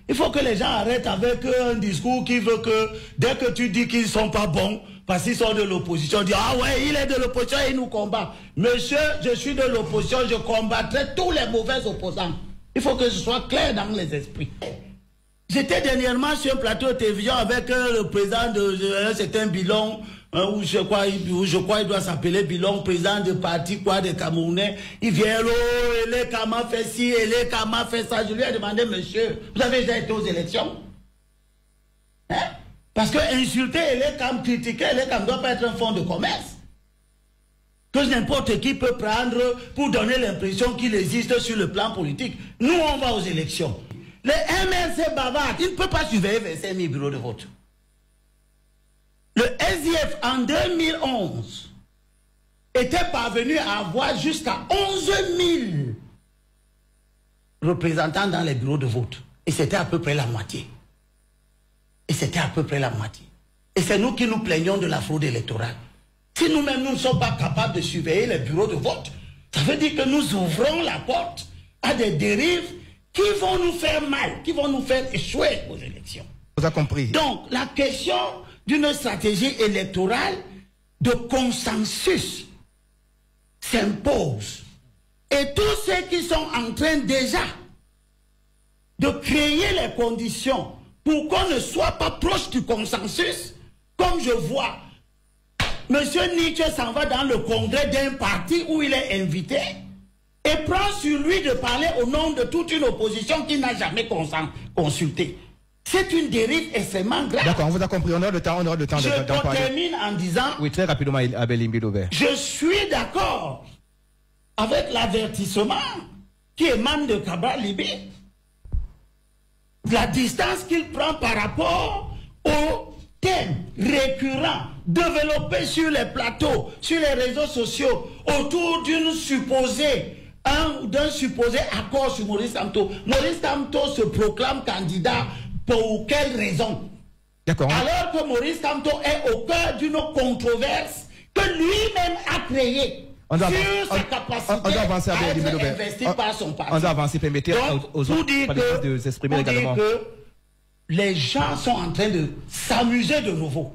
Il faut que les gens arrêtent avec un discours qui veut que, dès que tu dis qu'ils ne sont pas bons, parce qu'ils sont de l'opposition, dire ah ouais, il est de l'opposition et il nous combat. Monsieur, je suis de l'opposition, je combattrai tous les mauvais opposants. Il faut que ce soit clair dans les esprits. J'étais dernièrement sur un plateau de télévision avec le président de certain Bilon, où je crois il doit s'appeler Bilon, président de parti des Camerounais. Il vient là, et comment fait ci, et comment fait ça. Je lui ai demandé, monsieur, vous avez déjà été aux élections? Hein? Parce que insulter et critiquer, ne doit pas être un fonds de commerce. Que n'importe qui peut prendre pour donner l'impression qu'il existe sur le plan politique. Nous, on va aux élections. Le MLC bavard, il ne peut pas surveiller 25 000 bureaux de vote. Le SDF, en 2011, était parvenu à avoir jusqu'à 11 000 représentants dans les bureaux de vote. Et c'était à peu près la moitié. Et c'était à peu près la moitié. Et c'est nous qui nous plaignons de la fraude électorale. Si nous-mêmes, nous ne sommes pas capables de surveiller les bureaux de vote, ça veut dire que nous ouvrons la porte à des dérives qui vont nous faire mal, qui vont nous faire échouer aux élections. Vous avez compris. Donc, la question d'une stratégie électorale de consensus s'impose. Et tous ceux qui sont en train déjà de créer les conditions pour qu'on ne soit pas proche du consensus, comme je vois, M. Nietzsche s'en va dans le congrès d'un parti où il est invité et prend sur lui de parler au nom de toute une opposition qui n'a jamais consulté. C'est une dérive extrêmement grave. D'accord, on vous a compris, on aura le temps d'en parler. Je termine en disant... Oui, très rapidement, Abel Imbidover. Je suis d'accord avec l'avertissement qui émane de Cabral Libé. La distance qu'il prend par rapport aux thèmes récurrents développés sur les plateaux, sur les réseaux sociaux, autour d'un supposé accord sur Maurice Kamto. Maurice Kamto se proclame candidat pour quelle raison? D'accord. Alors que Maurice Kamto est au cœur d'une controverse que lui-même a créée. Sur sa capacité à être investi par son parti. On doit avancer, permettez aux autres de s'exprimer également. Pour dire que les gens sont en train de s'amuser de nouveau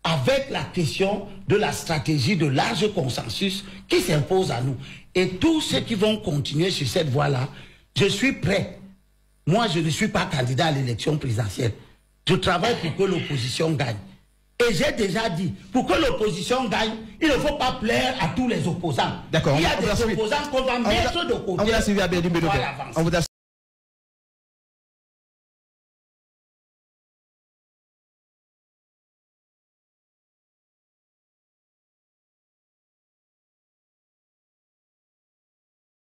avec la question de la stratégie de large consensus qui s'impose à nous. Et tous ceux qui vont continuer sur cette voie-là, je suis prêt. Moi, je ne suis pas candidat à l'élection présidentielle. Je travaille pour que l'opposition gagne. Et j'ai déjà dit, pour que l'opposition gagne, il ne faut pas plaire à tous les opposants. D'accord. Il y a des opposants qu'on va mettre de côté. On vous a suivi à